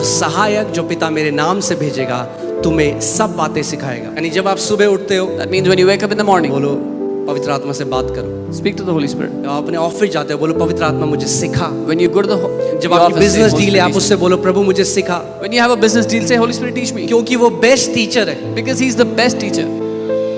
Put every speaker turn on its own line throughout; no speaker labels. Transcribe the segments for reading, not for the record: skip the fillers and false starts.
सहायक जो पिता मेरे नाम से भेजेगा तुम्हें सब बातें सिखाएगा। यानी जब आप सुबह उठते हो,
That means when you wake up in the morning,
बोलो पवित्र आत्मा से बात करो।
speak to the Holy Spirit.
जब आप अपने ऑफिस जाते हो, बोलो पवित्र आत्मा मुझे सिखा।
When you go to the
जब
your
आपकी
office, say,
business
Holy
deal है,
Spirit,
आप
teach
उससे बोलो प्रभु मुझे सिखा,
me. When you have a business deal, say, Holy Spirit, teach me.
क्योंकि वो बेस्ट टीचर है।
Because He's the best teacher.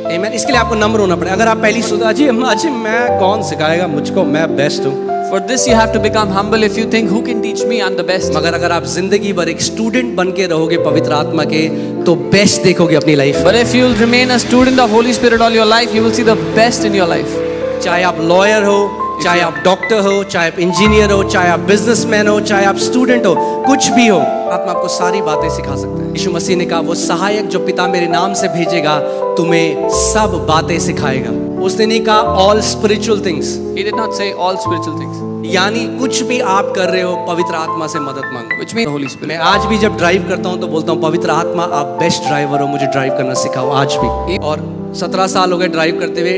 आमीन। इसके लिए आपको नम्र होना पड़ेगा। अगर आप पहली सुधा अजी मैं कौन सिखाएगा मुझको, मैं बेस्ट हूँ।
For this you have to become humble. If you think who can teach me, I'm the best.
मगर अगर आप जिंदगी भर एक स्टूडेंट बन के रहोगे पवित्र आत्मा के, तो बेस्ट देखोगे अपनी life.
But if you'll remain a student of Holy Spirit all your life, you will see the best in your life.
चाहे आप लॉयर हो, चाहे आप डॉक्टर हो, चाहे आप इंजीनियर हो, चाहे आप बिजनेसमैन हो, चाहे आप स्टूडेंट हो, कुछ भी हो, आत्मा आपको सारी बातें सिखा सकता है। यीशु मसीह ने कहा वो सहायक जो पिता मेरे नाम से भेजेगा तुम्हें सब बातें सिखाएगा। उसने नहीं कहा all spiritual things,
He did not say all spiritual things,
यानी कुछ भी आप कर रहे हो पवित्र आत्मा से मदद मांगो।
which means the Holy
मैं
Spirit.
आज भी जब ड्राइव करता हूँ तो बोलता हूँ पवित्र आत्मा आप बेस्ट ड्राइवर हो, मुझे ड्राइव करना सिखाओ आज भी। और 17 साल हो गए ड्राइव करते हुए,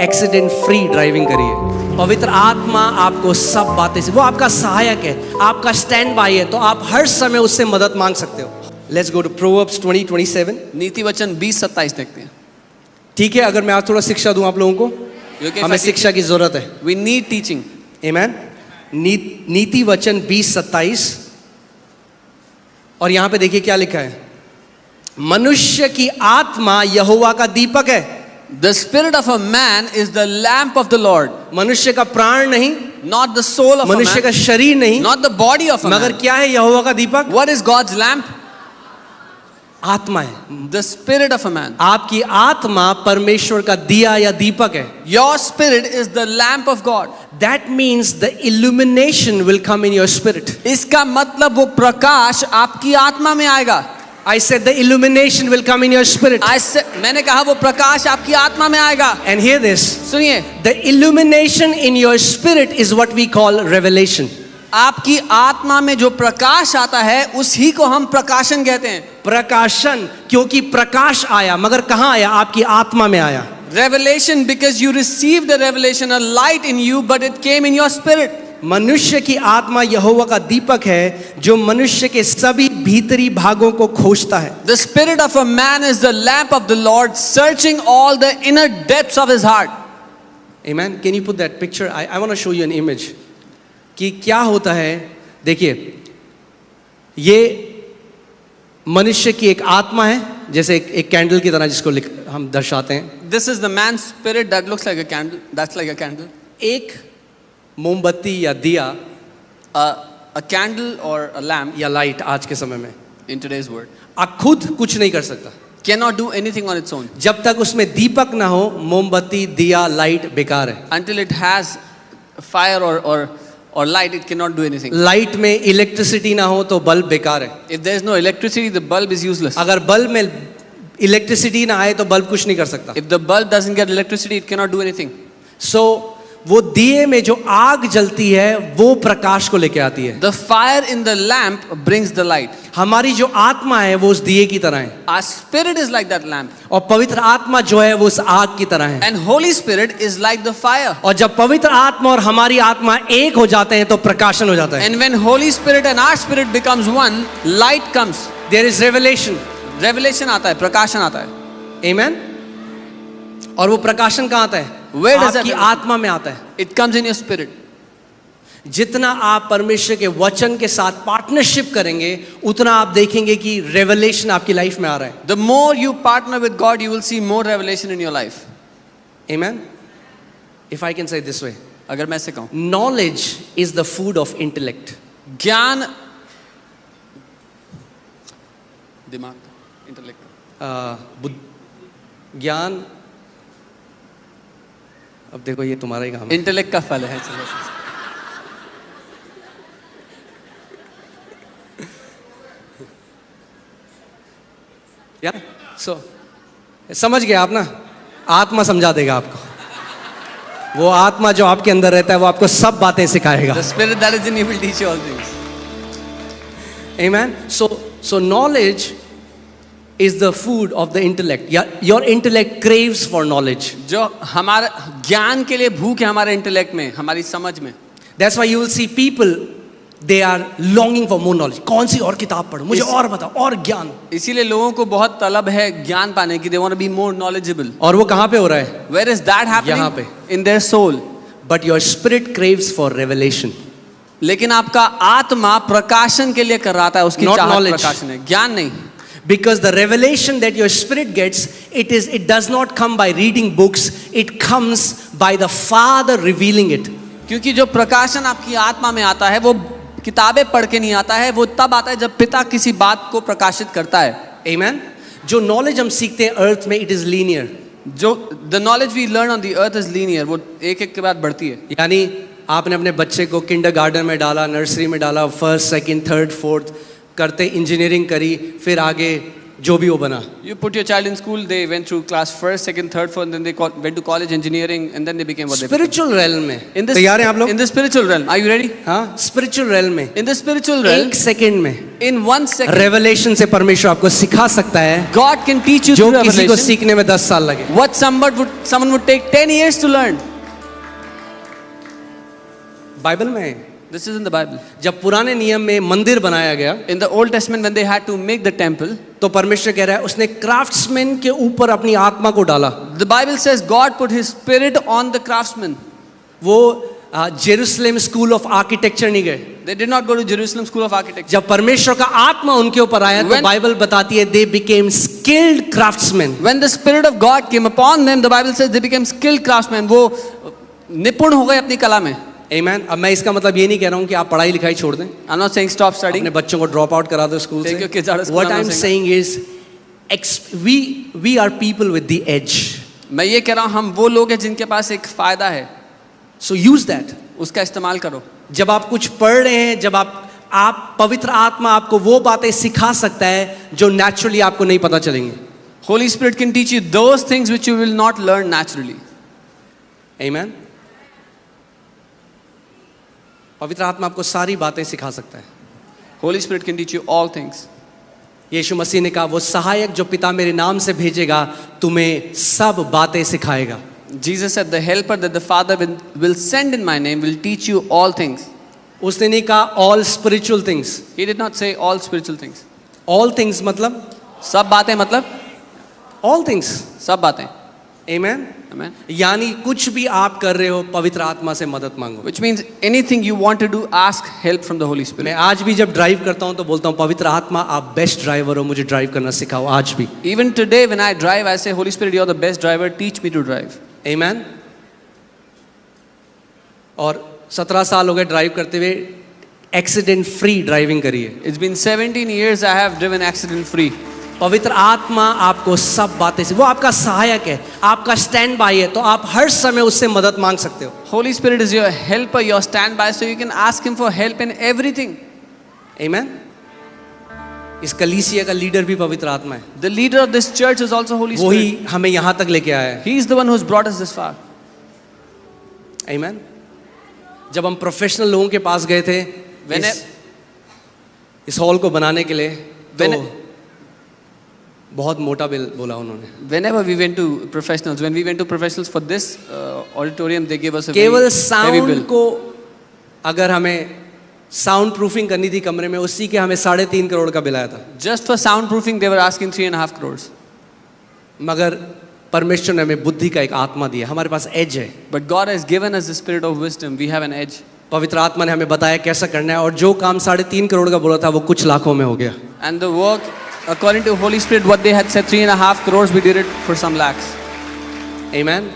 एक्सीडेंट फ्री ड्राइविंग करिए। पवित्र आत्मा आपको सब बातें से, वो आपका सहायक है, आपका स्टैंड बाय है, तो आप हर समय उससे मदद मांग सकते हो। Let's go to Proverbs 20:27।
नीति वचन 20:27 देखते हैं।
ठीक है, अगर मैं आज थोड़ा शिक्षा दूं आप लोगों को,
Okay,
हमें
if I
शिक्षा की जरूरत है।
We need teaching.
आमीन। नीति वचन 20:27 और यहां पे देखिए क्या लिखा है, मनुष्य की आत्मा यहोवा का दीपक है।
The spirit of a man is the lamp of the Lord.
मनुष्य का प्राण नहीं,
Not the soul of a
मनुष्य
man,
का शरीर नहीं,
not the body of a
मगर
man.
क्या है यहोवा का दीपक?
What is God's lamp?
आत्मा है।
The spirit of a man.
आपकी आत्मा परमेश्वर का दिया या दीपक है।
Your spirit is the lamp of God.
That means the illumination will come in your spirit.
इसका मतलब वो प्रकाश आपकी आत्मा में आएगा।
I said the illumination will come in your spirit.
मैंने कहा वो प्रकाश आपकी आत्मा में आएगा।
And hear this.
सुनिए,
The illumination in your spirit is what we call revelation.
आपकी आत्मा में जो प्रकाश आता है उसी को हम प्रकाशन कहते हैं।
प्रकाशन, क्योंकि प्रकाश आया, मगर कहाँ आया? आपकी आत्मा में आया।
Revelation, because you received the revelation, a light in you, but it came in your spirit.
मनुष्य की आत्मा यहोवा का दीपक है जो मनुष्य के सभी भीतरी भागों को खोजता है।
The spirit of a man is the lamp of the Lord, searching all the inner depths of his heart.
Amen. Can you put that picture? I want to show you an image. कि क्या होता है, देखिए, ये मनुष्य की एक आत्मा है, जैसे एक कैंडल की तरह जिसको हम दर्शाते हैं।
This is the man's spirit that looks like a candle. That's like a candle.
एक मोमबत्ती या दिया,
A candle or a lamp
या लाइट आज के समय में
in today's word
खुद कुछ नहीं कर सकता।
cannot do anything on its own.
जब तक उसमें दीपक ना हो, मोमबत्ती दिया लाइट बेकार है।
Until it has fire or light, it cannot do anything.
Light में इलेक्ट्रिसिटी ना हो तो बल्ब बेकार है।
If there is no electricity, the bulb is useless.
अगर बल्ब में इलेक्ट्रिसिटी ना आए तो बल्ब कुछ नहीं कर सकता।
If the bulb doesn't get electricity, it cannot do anything.
सो वो दिए में जो आग जलती है वो प्रकाश को लेके आती है।
The fire in the lamp brings the light.
हमारी जो आत्मा है वो उस दिए की तरह है,
Our spirit is like that lamp,
और पवित्र आत्मा जो है वो उस आग की तरह है।
and Holy Spirit is like the fire.
और जब पवित्र आत्मा और हमारी आत्मा एक हो जाते हैं तो प्रकाशन हो जाता है।
And when Holy Spirit and our spirit becomes one, light comes.
There is revelation.
Revelation आता है, प्रकाशन आता है.
Amen. और वो प्रकाशन कहाँ आता है?
Where does that
आपकी
happen?
आत्मा में आता है।
It comes in your spirit.
जितना आप परमेश्वर के वचन के साथ पार्टनरशिप करेंगे उतना आप देखेंगे कि रेवलेशन आपकी लाइफ में आ रहा है।
The more you partner with God, you will see more revelation in your life.
Amen. If I can say this way,
अगर मैं ऐसे कहूँ,
knowledge is the food of intellect.
ज्ञान दिमाग, इंटेलेक्ट,
ज्ञान, अब देखो ये तुम्हारा ही काम है।
इंटेलेक्ट का फल है।
या सो समझ गए आप ना? आत्मा समझा देगा आपको। वो आत्मा जो आपके अंदर रहता है वो आपको सब बातें सिखाएगा।
The spirit that is in you will teach you all things.
Amen. So knowledge is the food of the intellect. Your intellect craves for knowledge.
जो हमारे ज्ञान के लिए भूख है हमारे इंटेलेक्ट में, हमारी समझ में.
That's why you will see people they are longing for more knowledge. कौन सी और किताब पढ़ूं, मुझे और बताओ, और ज्ञान।
इसीलिए लोगों को बहुत तलब है ज्ञान पाने की, they want to be more knowledgeable.
और वो कहाँ पे हो रहा है?
Where is that happening?
यहाँ पे।
In their soul.
But your spirit craves for revelation.
लेकिन आपका आत्मा प्रकाशन के लिए कर रहा था, उसकी
Not
चाहत
knowledge.
प्रकाशन है, ज्ञान नहीं।
Because the revelation that your spirit gets, it does not come by reading books, it comes by the Father revealing it.
क्योंकि जो प्रकाशन आपकी आत्मा में आता है वो किताबें पढ़ के नहीं आता है, वो तब आता है जब पिता किसी बात को प्रकाशित करता है।
Amen? जो नॉलेज हम सीखते हैं अर्थ में, it is linear.
जो the knowledge we learn on the earth is linear, वो एक एक के बाद बढ़ती है।
यानी आपने अपने बच्चे को किंडरगार्टन में डाला, नर्सरी में डाला, फर्स्ट सेकंड थर्ड फोर्थ करते इंजीनियरिंग करी, फिर आगे जो भी वो बना।
You put your child in school, they went through class first, second, third, fourth, and then they went to college engineering, and then they became what they became.
Spiritual realm में
In this,
तैयार हैं आप लोग?
in the spiritual realm, are you ready?
हाँ, spiritual realm में
In the spiritual realm,
एक second में
in 1 second,
revelation से परमेश्वर आपको सिखा सकता है
God can teach you
जो
through
किसी को
revelation
सीखने में 10 साल लगे।
what someone would take 10 years to learn.
Bible में है।
This is in the Bible.
जब पुराने नियम में मंदिर बनाया गया
In the Old Testament, when they had to make the temple,
तो परमेश्वर कह रहा है उसने क्राफ्ट्समैन के ऊपर अपनी आत्मा को डाला।
the Bible says God put His Spirit on the craftsman.
वो जेरूसलेम स्कूल ऑफ आर्किटेक्चर नहीं गए।
They did not go to Jerusalem School of Architecture.
जब परमेश्वर का आत्मा उनके ऊपर आया तो
When-
बाइबल बताती है they became skilled craftsman.
When the Spirit of God came upon them, the Bible says they became skilled craftsmen. वो निपुण हो गए अपनी कला में।
आमेन। अब मैं इसका मतलब ये नहीं कह रहा हूँ कि आप पढ़ाई लिखाई छोड़ दें,
I'm not saying stop studying.
अपने बच्चों को ड्रॉप आउट करा दो school
Take your kids out of
से।
school,
what
I'm
I
not
am
saying
saying is we are people with the age,
मैं ये कह रहा हूँ हम वो लोग हैं जिनके पास एक फायदा है,
सो यूज दैट।
उसका इस्तेमाल करो।
जब आप कुछ पढ़ रहे हैं, जब आप पवित्र आत्मा आपको वो बातें सिखा सकता है जो नेचुरली आपको नहीं पता चलेंगे।
Holy Spirit can teach you those things which you will not learn naturally.
आमेन। पवित्र आत्मा आपको सारी बातें सिखा सकता है।
Holy Spirit can teach you all things.
यीशु मसीह ने कहा वो सहायक जो पिता मेरे नाम से भेजेगा तुम्हें सब बातें सिखाएगा।
Jesus said, the helper that the Father will send in my name will teach you all things.
उसने नहीं कहा all spiritual things.
He did not say all spiritual things.
All things मतलब
सब बातें मतलब
ऑल थिंग्स।
सब बातें।
आमेन।
Amen.
यानी कुछ भी आप कर रहे हो पवित्र आत्मा से मदद मांगो।
Which means anything you want to do, ask help from the Holy Spirit.
मैं आज भी जब ड्राइव करता हूँ तो बोलता हूँ पवित्र आत्मा आप बेस्ट ड्राइवर हो, मुझे ड्राइव करना सिखाओ आज भी।
Even today when I drive, I say, Holy Spirit, you are the best driver. Teach me to drive.
आमेन। और 17 साल हो गए ड्राइव करते हुए, एक्सीडेंट फ्री ड्राइविंग करिए।
It's been 17 years I have driven accident free.
पवित्र आत्मा आपको सब बातें से, वो आपका सहायक है, आपका स्टैंड बाय है, तो आप हर समय उससे मदद मांग सकते हो।
Holy Spirit is your helper, your standby, so you can ask Him for help in everything.
आमेन। इस कलीसिया का लीडर भी पवित्र आत्मा है,
The leader of this church is also Holy
वही
Spirit.
हमें यहाँ तक लेके आया है।
He is the one who's brought us this far.
आमेन। जब हम प्रोफेशनल लोगों के पास गए थे
When
इस हॉल को बनाने के लिए, तो
When-
बहुत मोटा बिल बोला उन्होंने।
Whenever we went to professionals, when we went to professionals for this auditorium, they gave us a
केवल
very heavy
साउंड
bill.
को अगर हमें साउंड प्रूफिंग करनी थी कमरे में, उसी के हमें 3.5 करोड़ का बिल आया था।
Just for soundproofing, they were asking 3.5 crores.
मगर परमेश्वर ने हमें बुद्धि का एक आत्मा दिया, हमारे पास एज है।
But God has given us the spirit of wisdom. We have an edge.
पवित्र आत्मा ने हमें बताया कैसा करना है, और जो काम 3.5 करोड़ का बोला था वो कुछ लाखों में हो गया।
And the work, according to Holy Spirit, what they had said 3.5 crores, we did it for some lakhs.
आमेन।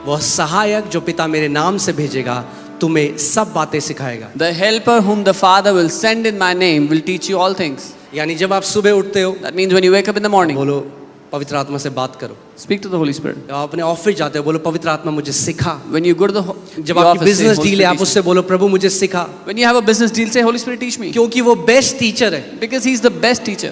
वह सहायक जो पिता मेरे नाम से भेजेगा तुम्हें सब बातें सिखाएगा।
The helper whom the Father will send in my name will teach you all things.
यानी जब आप सुबह उठते हो,
That means when you wake up in the morning,
बोलो पवित्र आत्मा से बात करो।
speak to the Holy Spirit.
जब आप अपने ऑफिस जाते हो, बोलो पवित्र आत्मा मुझे सिखा।
When you go to the
जब
the
आपकी
office, say,
business
Holy
deal है,
Spirit,
आप
teach
उससे बोलो प्रभु मुझे सिखा,
me. When you have a business deal, say, Holy Spirit, teach me.
क्योंकि वो बेस्ट टीचर है।
Because He's the best teacher.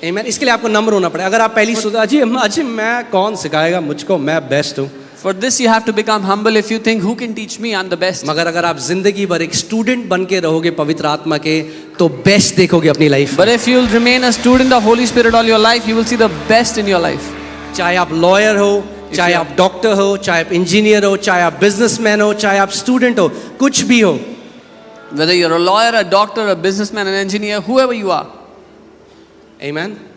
आमेन। इसके लिए आपको नम्र होना पड़ेगा। अगर आप पहली सोचते अजी मैं कौन सिखाएगा मुझको, मैं बेस्ट हूँ,
For this you have to become humble. If you think, who can teach me? I'm the best.
मगर अगर आप जिंदगी भर एक स्टूडेंट बन के रहोगे पवित्र आत्मा के, तो बेस्ट देखोगे अपनी life.
But if you'll remain a student of Holy Spirit all your life, you will see the best in your life.
चाहे आप लॉयर हो, चाहे
you-
आप डॉक्टर हो, चाहे आप इंजीनियर हो, चाहे आप बिजनेसमैन हो, चाहे आप स्टूडेंट हो, कुछ भी हो,
Whether you're a lawyer, a doctor, a businessman, an engineer, whoever you are.
Amen.